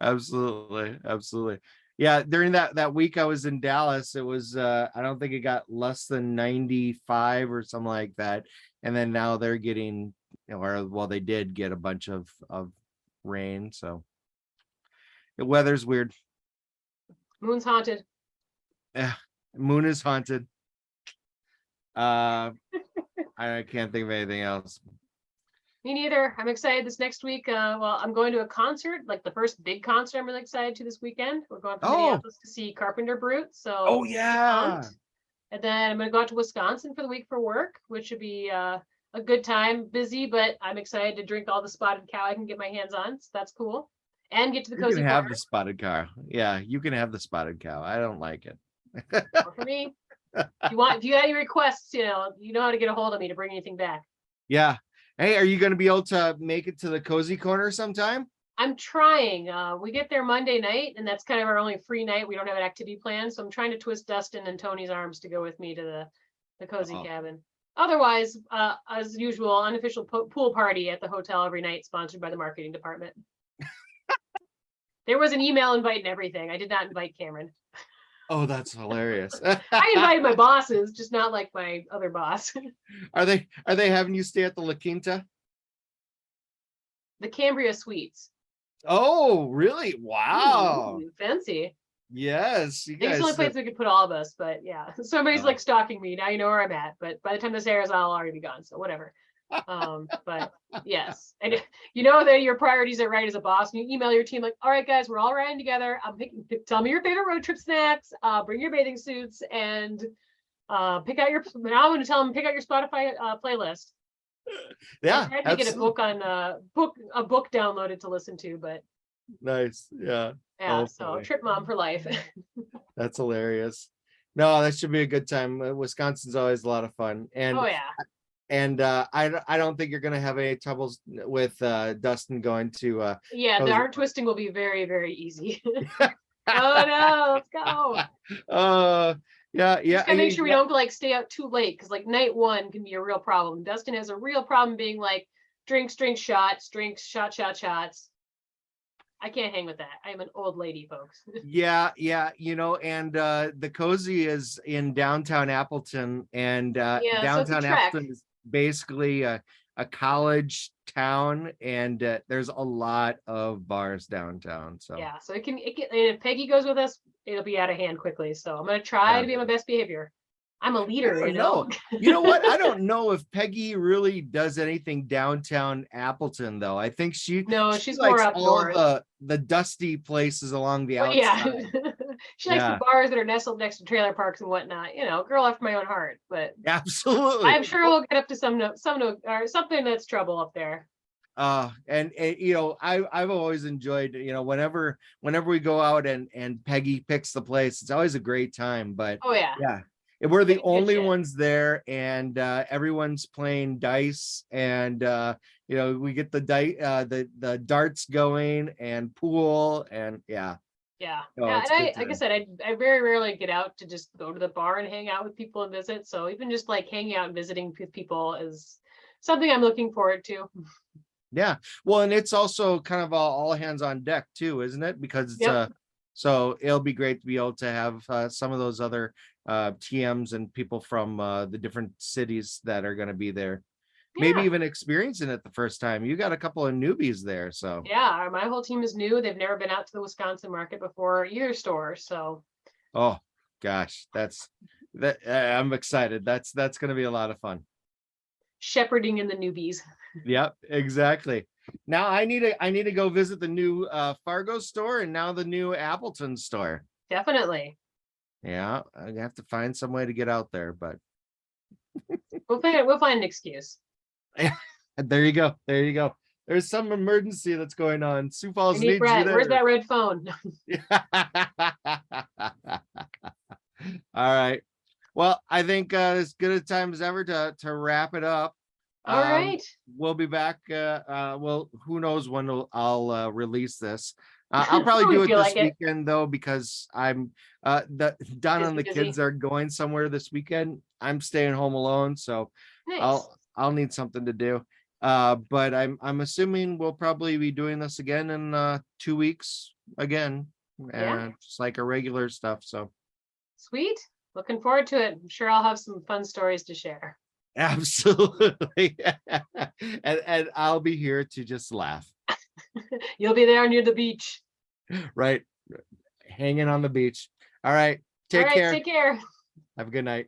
Absolutely. Absolutely. Yeah, during that week I was in Dallas, it was I don't think it got less than 95 or something like that. And then now they're getting, or well, they did get a bunch of rain. So the weather's weird. Moon's haunted. Yeah, moon is haunted. Uh I can't think of anything else. Me neither. I'm excited this next week. Well, I'm going to a concert, like the first big concert I'm really excited to this weekend. We're going from Oh, Minneapolis to see Carpenter Brute. So oh stay pumped. yeah. And then I'm going to go out to Wisconsin for the week for work, which should be a good time. Busy, but I'm excited to drink all the spotted cow I can get my hands on. So that's cool. And get to the You can cozy have corner. the spotted cow. Yeah, you can have the spotted cow. I don't like it. Or for me. If you got any requests, you know how to get a hold of me to bring anything back. Yeah. Hey, are you going to be able to make it to the cozy corner sometime? I'm trying. We get there Monday night, and that's kind of our only free night. We don't have an activity plan, so I'm trying to twist Dustin and Tony's arms to go with me to the cozy cabin. Otherwise, as usual, unofficial pool party at the hotel every night, sponsored by the marketing department. There was an email invite and everything. I did not invite Cameron. Oh, that's hilarious. I invited my bosses, just not like my other boss. Are they having you stay at the La Quinta? The Cambria Suites. Oh, really? Wow. Ooh, fancy. Yes, you I think it's guys. the only place we could put all of us, but yeah. Somebody's like stalking me. Now you know where I'm at. But by the time this airs, I'll already be gone. So whatever. But yes. And you know that your priorities are right as a boss. And you email your team like, all right, guys, we're all riding together. Tell me your favorite road trip snacks, bring your bathing suits, and pick out your now I'm gonna tell them pick out your Spotify playlist. Yeah, I tried to get a book downloaded to listen to, but nice. Yeah. yeah, Oh, so boy. trip mom for life. That's hilarious. No, that should be a good time. Wisconsin's always a lot of fun. And Oh yeah. I don't think you're gonna have any troubles with Dustin going to Yeah, the cozy arm twisting will be very, very easy. Oh no, let's go. Yeah, yeah. Just gotta make sure we don't like stay out too late because like night one can be a real problem. Dustin has a real problem being like drinks, shots, shots. I can't hang with that. I'm an old lady, folks. Yeah, and the cozy is in downtown Appleton, and Yeah, so it's a downtown trek. Appleton is basically a college town, and there's a lot of bars downtown. So Yeah, so it can and if Peggy goes with us, it'll be out of hand quickly. So I'm gonna try to be on my best behavior. I'm a leader, You know what? I don't know if Peggy really does anything downtown Appleton, though. I think she's more likes up all north. the dusty places along the outside. Yeah. She likes the bars that are nestled next to trailer parks and whatnot. Girl after my own heart. But absolutely, I'm sure we'll get up to some or something that's trouble up there. And I've always enjoyed, whenever we go out and Peggy picks the place, it's always a great time. But oh yeah, and we're the only ones there, and everyone's playing dice, and we get the dice, the darts going, and pool, and yeah. And like I said, I very rarely get out to just go to the bar and hang out with people and visit. So even just like hanging out and visiting with people is something I'm looking forward to. Yeah, well, and it's also kind of all hands on deck too, isn't it? Because it's so it'll be great to be able to have some of those other TMs and people from the different cities that are going to be there. maybe Yeah. even experiencing it the first time. You got a couple of newbies there, so Yeah, my whole team is new. They've never been out to the Wisconsin market before either store. So oh gosh, I'm excited. That's going to be a lot of fun. shepherding in the newbies. Yep, exactly. Now I need to go visit the new Fargo store and now the new Appleton store. Definitely. Yeah, I have to find some way to get out there, but We'll find an excuse. there you go. There you go. There's some emergency that's going on. Sioux I Falls need needs you Brett. Where's there. that red phone? All right. Well, I think as good a time as ever to wrap it up. All right. We'll be back. Well, who knows when I'll release this. I'll probably We do it feel this like it. weekend though, because I'm the Donna and the Busy. kids are going somewhere this weekend. I'm staying home alone, so Nice. I'll need something to do. But I'm assuming we'll probably be doing this again in 2 weeks again, Yeah. just like our regular stuff. So Sweet. Looking forward to it. I'm sure I'll have some fun stories to share. absolutely, and I'll be here to just laugh, You'll be there near the beach. right, hanging on the beach. All right, All take right. care. Take care. Have a good night.